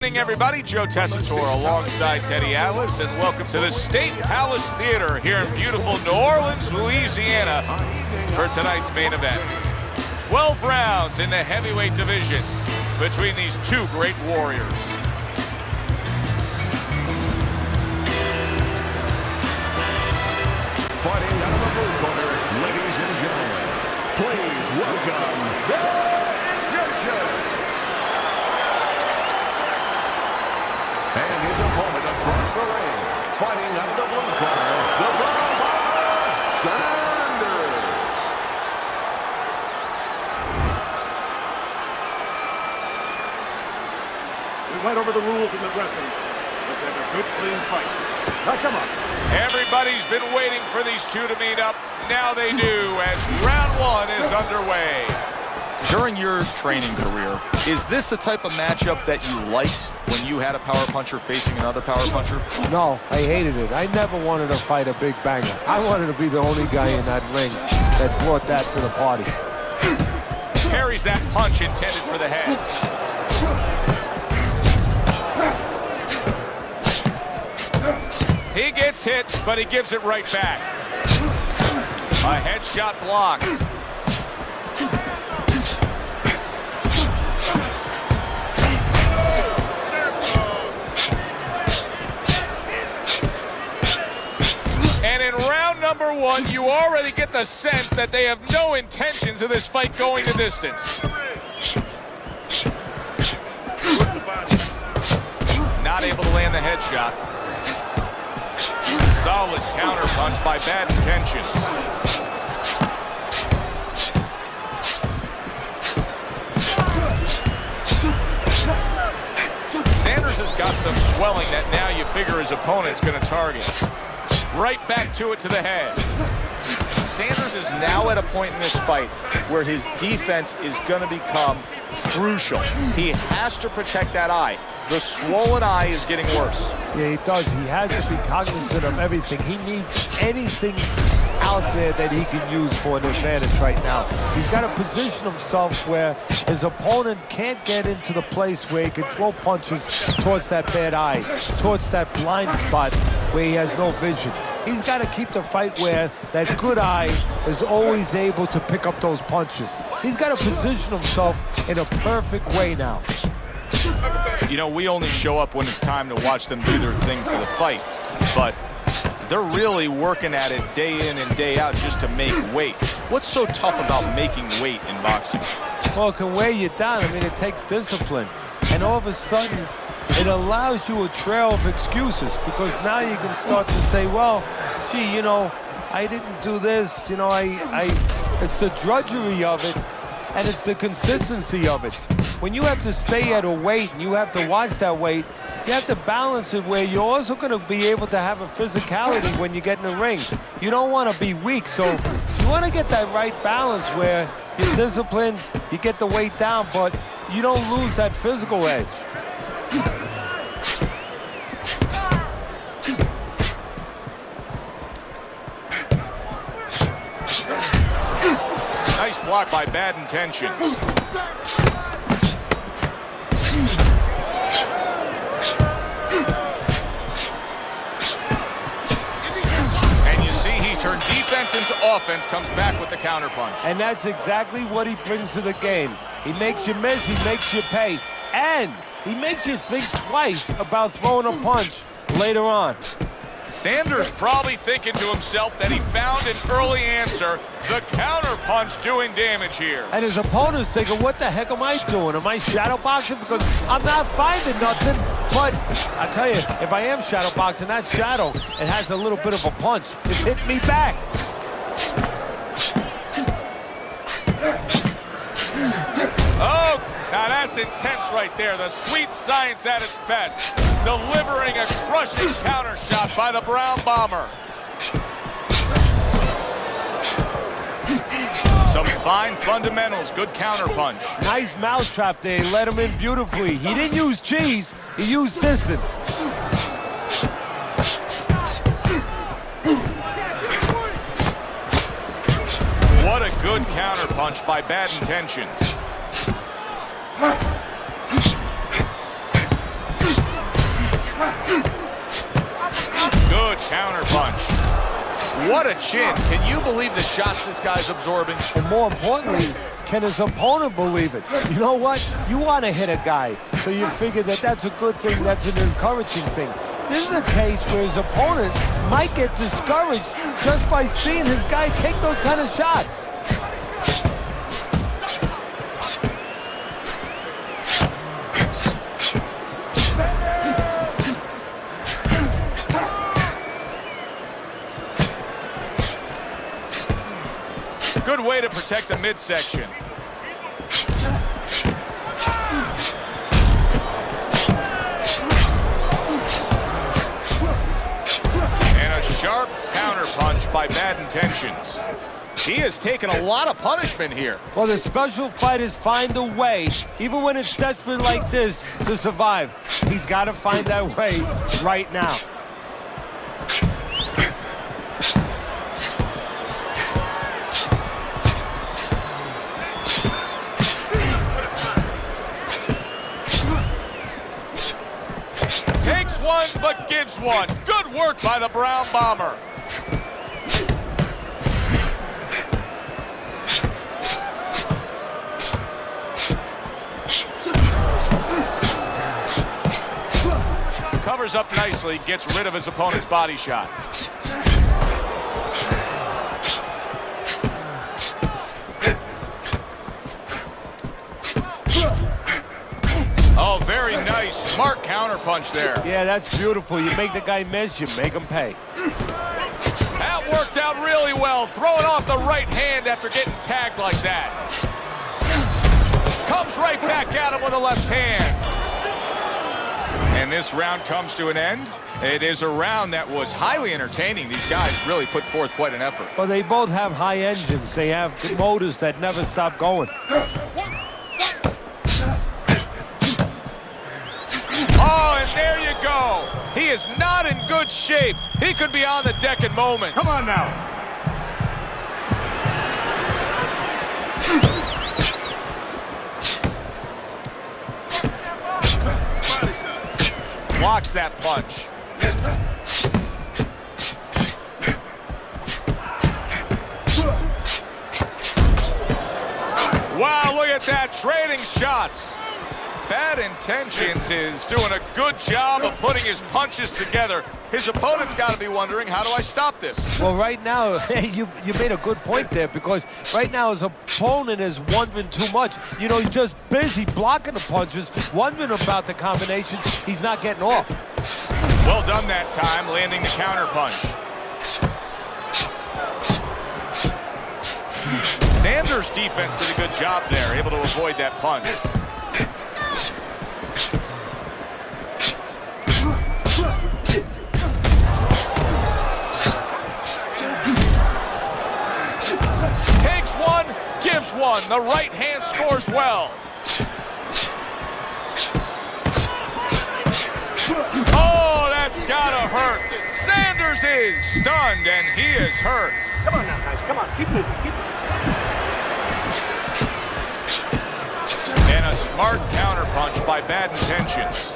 Good evening, everybody. Joe Tessitore alongside Teddy Atlas, and welcome to the State Palace Theater here in beautiful New Orleans, Louisiana, for tonight's main event. 12 rounds in the heavyweight division between these two great warriors. Fighting out of the blue corner, ladies and gentlemen, please welcome the Egyptians. And his opponent across the ring, fighting out of the blue corner, the Lyle Sanders. We went over the rules in the dressing. Let's have a good, clean fight. Touch them up. Everybody's been waiting for these two to meet up. Now they do, as round one is underway. During your training career, is this the type of matchup that you liked when you had a power puncher facing another power puncher? No, I hated it. I never wanted to fight a big banger. I wanted to be the only guy in that ring that brought that to the party. Carries that punch intended for the head. He gets hit, but he gives it right back. A headshot block. And in round number one, you already get the sense that they have no intentions of this fight going the distance. Not able to land the headshot. Solid counter punch by Bad Intentions. Sanders has got some swelling that now you figure his opponent's going to target. Right back to it to the head. Sanders is now at a point in this fight where his defense is going to become crucial. He has to protect that eye. The swollen eye is getting worse. Yeah, he does. He has to be cognizant of everything. He needs anything out there that he can use for an advantage right now. He's got to position himself where his opponent can't get into the place where he can throw punches towards that bad eye, towards that blind spot where he has no vision. He's got to keep the fight where that good eye is always able to pick up those punches. He's got to position himself in a perfect way now. You know, we only show up when it's time to watch them do their thing for the fight, but they're really working at it day in and day out just to make weight. What's so tough about making weight in boxing? Well, it can weigh you down. I mean, it takes discipline. And all of a sudden, it allows you a trail of excuses, because now you can start to say, well, gee, you know, I didn't do this. You know, it's the drudgery of it, and it's the consistency of it. When you have to stay at a weight and you have to watch that weight, you have to balance it where you're also going to be able to have a physicality when you get in the ring. You don't want to be weak, so you want to get that right balance where you're disciplined, you get the weight down, but you don't lose that physical edge. Nice block by Bad Intentions. And you see he turned defense into offense, comes back with the counterpunch. And that's exactly what he brings to the game. He makes you miss, he makes you pay, and he makes you think twice about throwing a punch later on. Sanders probably thinking to himself that he found an early answer. The counterpunch doing damage here. And his opponent's thinking, what the heck am I doing? Am I shadow boxing? Because I'm not finding nothing. But I tell you, if I am shadow boxing, that shadow, it has a little bit of a punch. It's hitting me back. Oh, now that's intense right there. The sweet science at its best. Delivering a crushing counter shot by the Brown Bomber. Some fine fundamentals, good counterpunch. Nice mousetrap there. He let him in beautifully. He didn't use cheese, he used distance. What a good counterpunch by Bad Intentions. counter punch. What a chin. Can you believe the shots this guy's absorbing? And more importantly, can his opponent believe it? You know what? You want to hit a guy, so you figure that that's a good thing, that's an encouraging thing. This is a case where his opponent might get discouraged just by seeing his guy take those kind of shots. Good way to protect the midsection. And a sharp counter punch by Bad Intentions. He has taken a lot of punishment here. Well, the special fighters find a way, even when it's desperate like this, to survive. He's got to find that way right now. Takes one, but gives one. Good work by the Brown Bomber. Covers up nicely, gets rid of his opponent's body shot. Oh, very nice. Smart counterpunch there. Yeah, that's beautiful. You make the guy miss, you make him pay. That worked out really well. Throwing off the right hand after getting tagged like that. Comes right back at him with a left hand. And this round comes to an end. It is a round that was highly entertaining. These guys really put forth quite an effort. Well, they both have high engines. They have motors that never stop going. Oh, and there you go. He is not in good shape. He could be on the deck in moments. Come on now. Blocks that punch. Wow, look at that. Trading shots. Bad Intentions is doing a good job of putting his punches together. His opponent's got to be wondering, how do I stop this? Well, right now, you made a good point there, because right now his opponent is wondering too much. You know, he's just busy blocking the punches, wondering about the combinations. He's not getting off. Well done that time, landing the counter punch. Sanders' defense did a good job there, able to avoid that punch. Takes one, gives one. The right hand scores well. Oh, that's gotta hurt. Sanders is stunned, and he is hurt. Come on now, guys. Come on. Keep busy. Keep busy. And a smart counterpunch by Bad Intentions.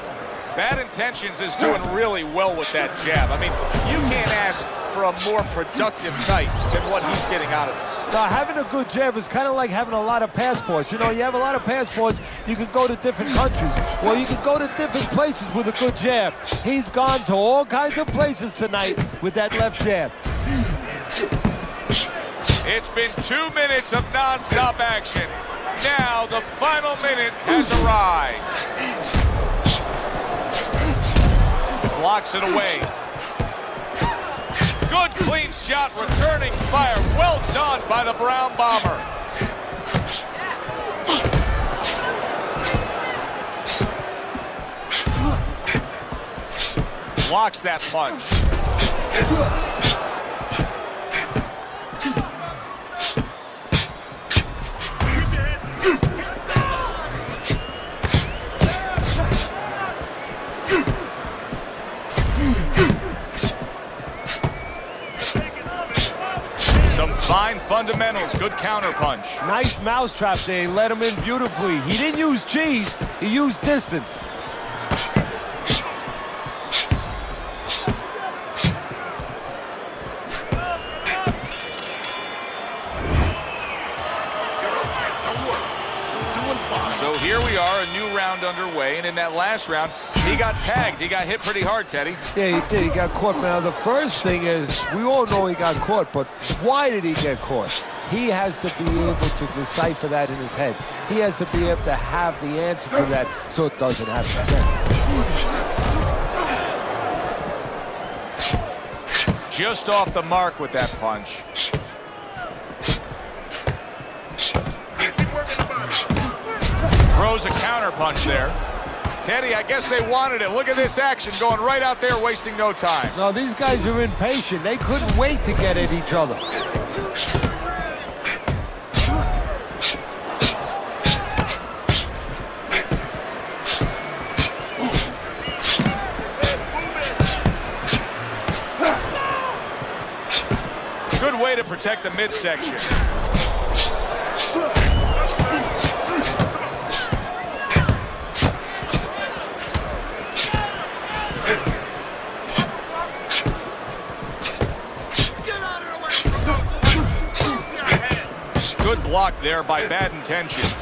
Bad Intentions is doing really well with that jab. I mean, you can't ask for a more productive night than what he's getting out of this. Now, having a good jab is kind of like having a lot of passports. You know, you have a lot of passports, you can go to different countries. Well, you can go to different places with a good jab. He's gone to all kinds of places tonight with that left jab. It's been 2 minutes of non-stop action. Now the final minute has arrived. Blocks it away. Good clean shot, returning fire. Well done by the Brown Bomber. Blocks that punch. Some fine fundamentals, good counterpunch. Nice mousetrap there. He let him in beautifully. He didn't use cheese, he used distance. that last round. He got tagged. He got hit pretty hard, Teddy. Yeah, he did. He got caught. Now, the first thing is, we all know he got caught, but why did he get caught? He has to be able to decipher that in his head. He has to be able to have the answer to that so it doesn't happen again. Just off the mark with that punch. Throws a counter punch there. Teddy, I guess they wanted it. Look at this action going right out there, wasting no time. No, these guys are impatient. They couldn't wait to get at each other. Good way to protect the midsection. Good block there by Bad Intentions.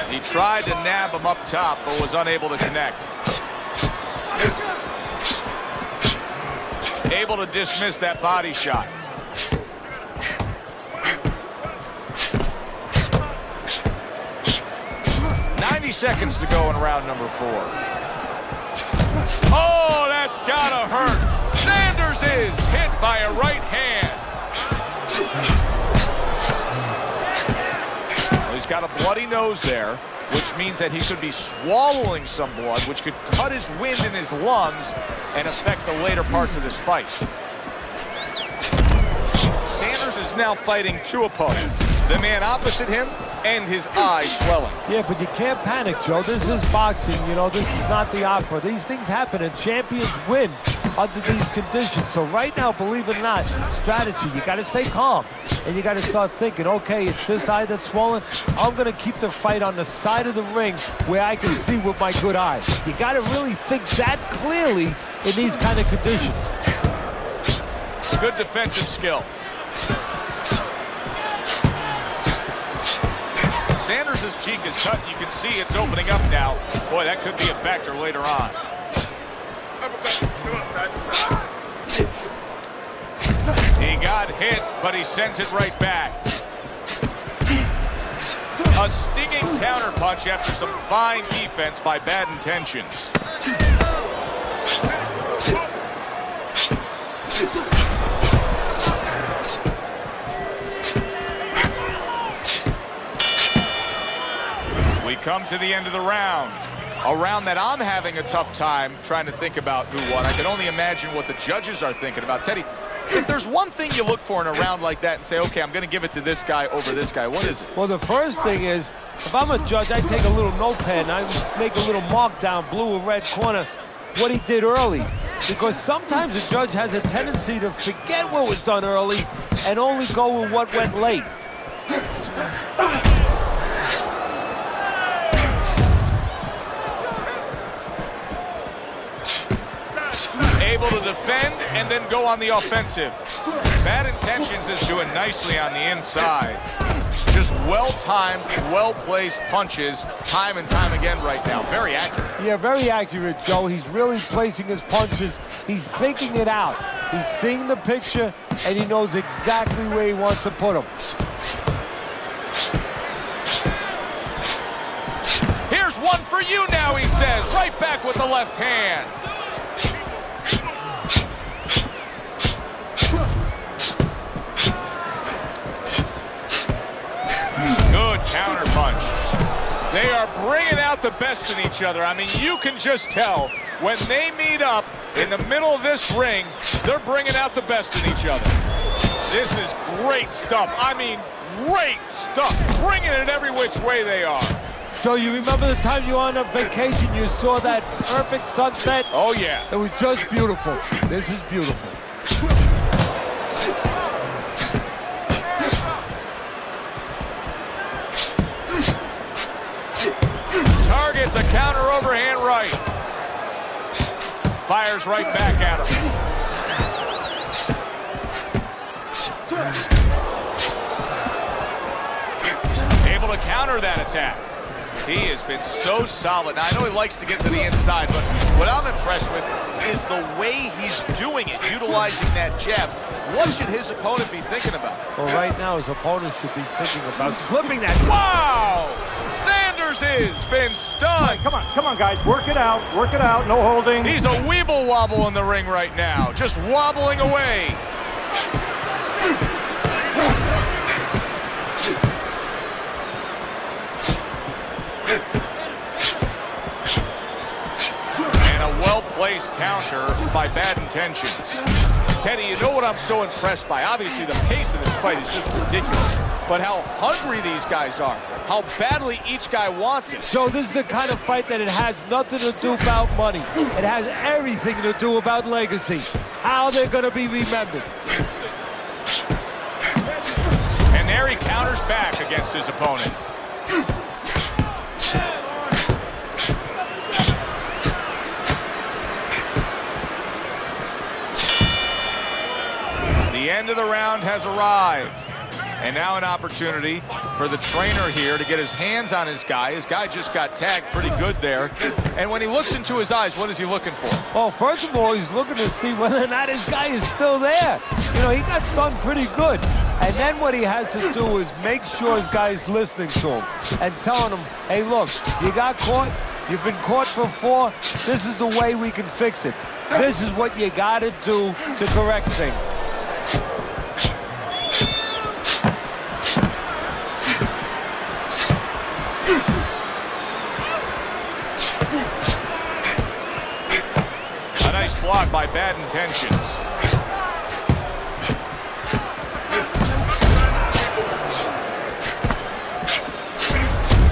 He tried to nab him up top, but was unable to connect. Able to dismiss that body shot. Seconds to go in round number 4. Oh, that's gotta hurt. Sanders is hit by a right hand. Well, he's got a bloody nose there, which means that he could be swallowing some blood, which could cut his wind in his lungs and affect the later parts of this fight. Sanders is now fighting 2 opponents. The man opposite him and his eyes swelling. Yeah, but you can't panic, Joe. This is boxing. You know, this is not the opera. These things happen, and champions win under these conditions. So right now, believe it or not, strategy, you got to stay calm. And you got to start thinking, okay, it's this eye that's swollen. I'm going to keep the fight on the side of the ring where I can see with my good eyes. You got to really think that clearly in these kind of conditions. Good defensive skill. Sanders' cheek is cut. You can see it's opening up now. Boy, that could be a factor later on. He got hit, but he sends it right back. A stinging counterpunch after some fine defense by Bad Intentions. We come to the end of the round. A round that I'm having a tough time trying to think about who won. I can only imagine what the judges are thinking about. Teddy, if there's one thing you look for in a round like that and say, okay, I'm going to give it to this guy over this guy, what is it? Well, the first thing is, if I'm a judge, I take a little notepad and I make a little mark down, blue or red corner, what he did early. Because sometimes a judge has a tendency to forget what was done early and only go with what went late. Able to defend and then go on the offensive. Bad Intentions is doing nicely on the inside. Just well-timed, well-placed punches time and time again right now. Very accurate. Yeah, very accurate, Joe. He's really placing his punches. He's thinking it out. He's seeing the picture, and he knows exactly where he wants to put them. Here's one for you now, he says. Right back with the left hand. Good counter punch. They are bringing out the best in each other. I mean, you can just tell when they meet up in the middle of this ring, they're bringing out the best in each other. This is great stuff. I mean, great stuff. Bringing it every which way they are. So you remember the time you were on a vacation, you saw that perfect sunset? Oh, yeah. It was just beautiful. This is beautiful. Targets a counter overhand right. Fires right back at him. Able able to counter that attack. He has been so solid. Now, I know he likes to get to the inside, but what I'm impressed with is the way he's doing it, utilizing that jab. What should his opponent be thinking about? Well, right now, his opponent should be thinking about slipping that. Wow! Sanders has been stunned. Come on, guys. Work it out. No holding. He's a weeble wobble in the ring right now, just wobbling away. And a well-placed counter by Bad Intentions. Teddy, you know what I'm so impressed by? Obviously, the pace of this fight is just ridiculous. But how hungry these guys are. How badly each guy wants it. So this is the kind of fight that it has nothing to do about money. It has everything to do about legacy. How they're going to be remembered. And there he counters back against his opponent. The end of the round has arrived. And now an opportunity for the trainer here to get his hands on his guy. His guy just got tagged pretty good there. And when he looks into his eyes, what is he looking for? Well, first of all, he's looking to see whether or not his guy is still there. You know, he got stunned pretty good. And then what he has to do is make sure his guy is listening to him and telling him, hey, look, you got caught. You've been caught before. This is the way we can fix it. This is what you got to do to correct things. A nice block by Bad Intentions.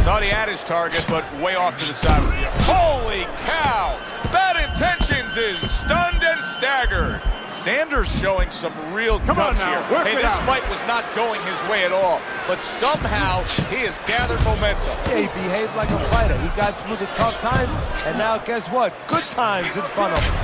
Thought he had his target, but way off to the side. Holy cow! Bad Intentions is stunned and staggered. Sanders showing some real guts here. Hey, this fight was not going his way at all, but somehow he has gathered momentum. Yeah, he behaved like a fighter. He got through the tough times, and now guess what? Good times in front of him.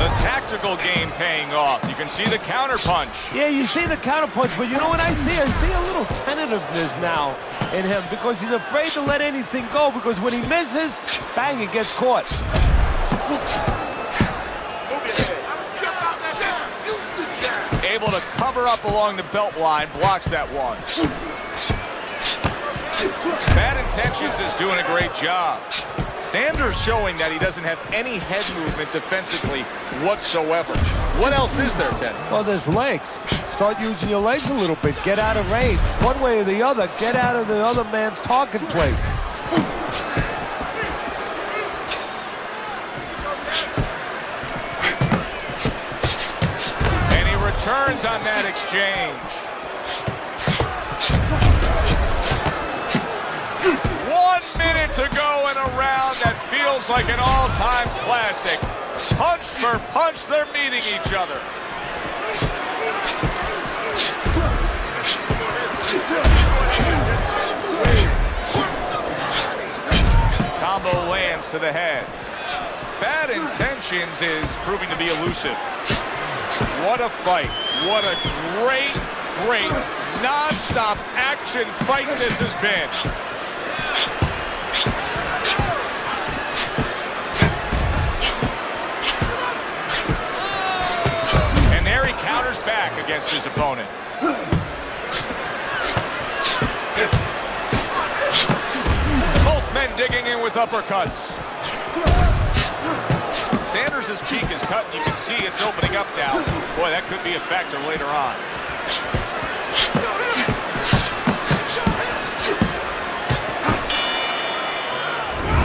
The tactical game paying off. You can see the counter punch. Yeah, you see the counter punch, but you know what I see? I see a little tentativeness now in him because he's afraid to let anything go because when he misses, bang, it gets caught. Able to cover up along the belt line, blocks that one. Bad Intentions is doing a great job. Sanders showing that he doesn't have any head movement defensively whatsoever. What else is there, Ted? Well, there's legs. Start using your legs a little bit. Get out of range. One way or the other, get out of the other man's target place. And he returns on that exchange. 1 minute to go in a round that feels like an all-time classic. Punch for punch, they're meeting each other. Combo lands to the head. Bad Intentions is proving to be elusive. What a fight. What a great, great, non-stop action fight this has been. And there he counters back against his opponent. Both men digging in with uppercuts. Sanders' cheek is cut, and you can see it's opening up now. Boy, that could be a factor later on.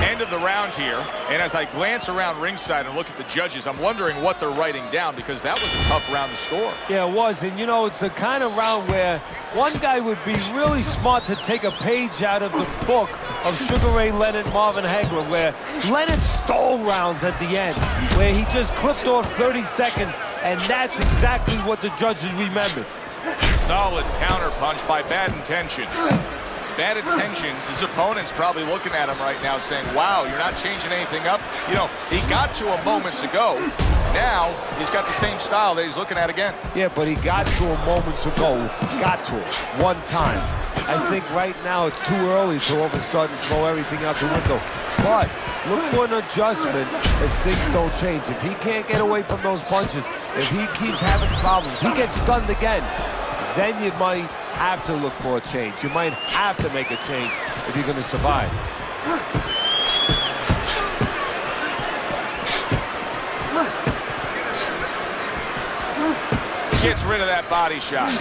End of the round here, and as I glance around ringside and look at the judges, I'm wondering what they're writing down because that was a tough round to score. Yeah, it was, and you know, it's the kind of round where one guy would be really smart to take a page out of the book of Sugar Ray Leonard, Marvin Hagler, where Leonard stole rounds at the end, where he just clipped off 30 seconds, and that's exactly what the judges remembered. Solid counter punch by Bad Intentions. Bad Intentions, his opponent's probably looking at him right now saying, wow, you're not changing anything up. You know, he got to him moments ago. Now, he's got the same style that he's looking at again. Yeah, but he got to him moments ago. Got to him one time. I think right now it's too early to all of a sudden throw everything out the window. But look for an adjustment if things don't change. If he can't get away from those punches, if he keeps having problems, he gets stunned again, then you might have to look for a change. You might have to make a change if you're going to survive. Gets rid of that body shot.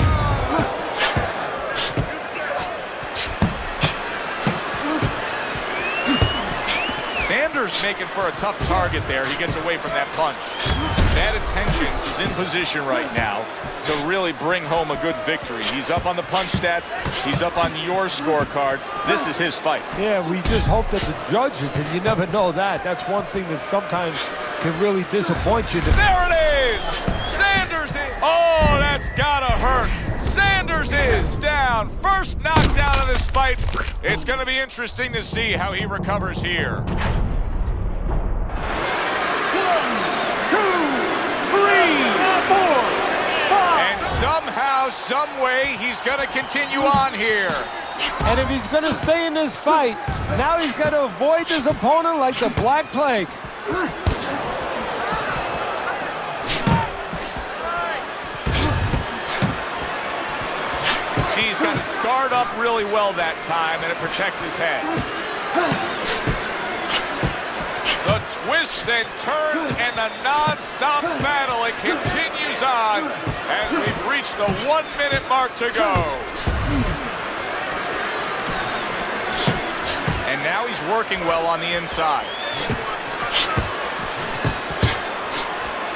Sanders making for a tough target there. He gets away from that punch. Bad Intentions is in position right now to really bring home a good victory. He's up on the punch stats. He's up on your scorecard. This is his fight. Yeah, we just hope that the judges, and you never know that. That's one thing that sometimes can really disappoint you. There it is! Sanders is... Oh, that's gotta hurt. Sanders is down. First knockdown of this fight. It's gonna be interesting to see how he recovers here. 1, 2, 3, 4, 5. And somehow, some way, he's gonna continue on here. And if he's going to stay in this fight, now he's got to avoid his opponent like the Black Plague. See, he's got his guard up really well that time, and it protects his head. The twists and turns and the non-stop battle, it continues on as we've reached the 1 minute mark to go. And now he's working well on the inside.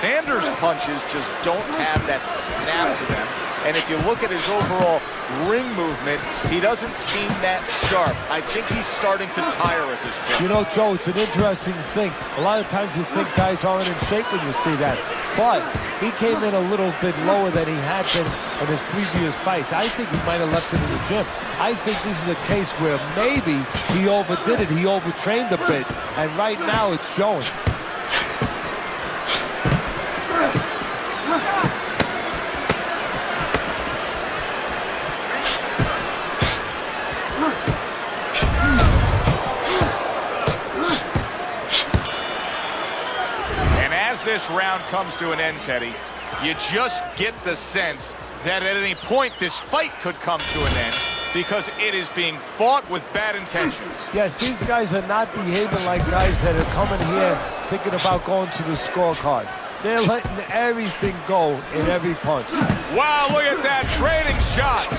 Sanders' punches just don't have that snap to them. And if you look at his overall ring movement, he doesn't seem that sharp. I think he's starting to tire at this point. You know, Joe, it's an interesting thing. A lot of times you think guys aren't in shape when you see that. But he came in a little bit lower than he had been in his previous fights. I think he might have left it in the gym. I think this is a case where maybe he overdid it. He overtrained a bit. And right now it's showing. This round comes to an end, Teddy, you just get the sense that at any point this fight could come to an end because it is being fought with bad intentions. Yes, these guys are not behaving like guys that are coming here thinking about going to the scorecards. They're letting everything go in every punch. Wow, look at that, trading shots.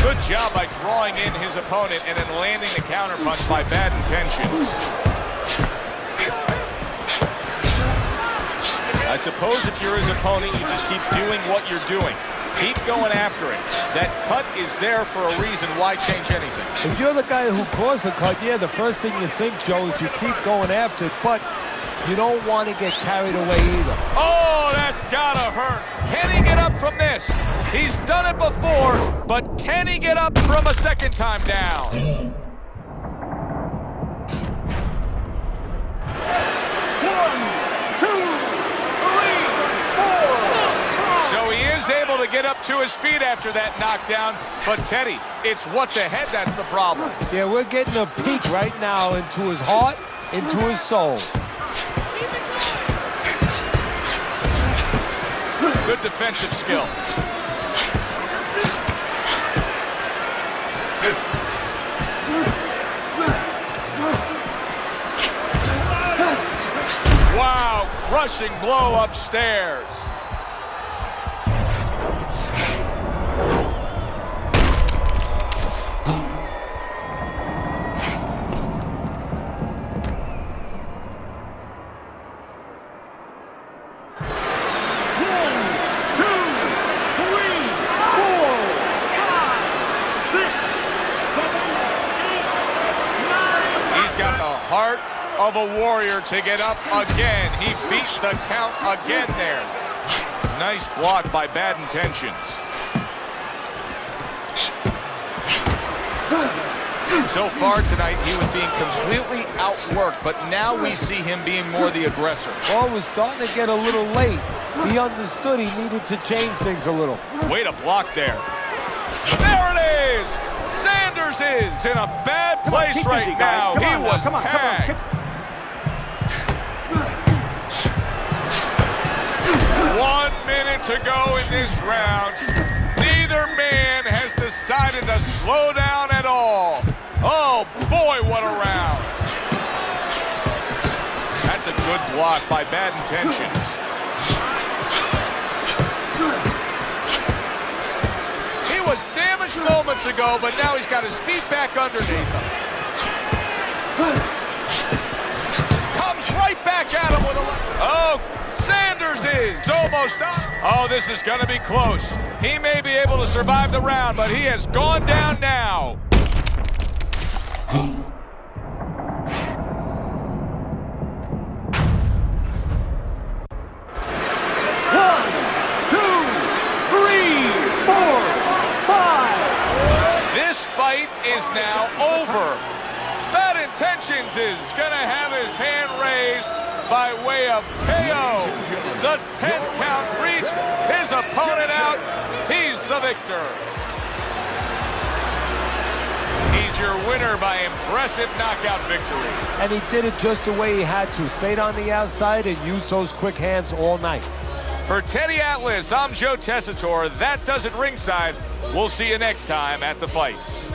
Good job by drawing in his opponent and then landing the counterpunch by bad intentions. I suppose if you're his opponent, you just keep doing what you're doing. Keep going after it. That cut is there for a reason. Why change anything? If you're the guy who caused the cut, yeah, the first thing you think, Joe, is you keep going after it, but you don't want to get carried away either. Oh, that's gotta hurt. Can he get up from this? He's done it before, but can he get up from a second time down? 1, 2, 3, 4. So he is able to get up to his feet after that knockdown, but Teddy, it's what's ahead that's the problem. Yeah, we're getting a peek right now into his heart, into his soul. Good defensive skill. Wow, crushing blow upstairs. Heart of a warrior to get up again. He beats the count again there. Nice block by bad intentions. So far tonight, he was being completely outworked, but now we see him being more the aggressor. Well, it was starting to get a little late. He understood he needed to change things a little. Way to block there. There it is. Sanders is in a bad place keep right busy, guys. now. Come He on now, was come on, come on. tagged. 1 minute to go in this round. Neither man has decided to slow down at all. Oh, boy, what a round. That's a good block by Bad Intentions. He was damaged moments ago, but now he's got his feet back underneath him. Comes right back at him with a left. Oh, Sanders is almost up. Oh, this is going to be close. He may be able to survive the round, but he has gone down now. This fight is now over. Bad Intentions is going to have his hand raised by way of KO. The 10 count reached. His opponent out. He's the victor. He's your winner by impressive knockout victory. And he did it just the way he had to. Stayed on the outside and used those quick hands all night. For Teddy Atlas, I'm Joe Tessitore. That does it ringside. We'll see you next time at the fights.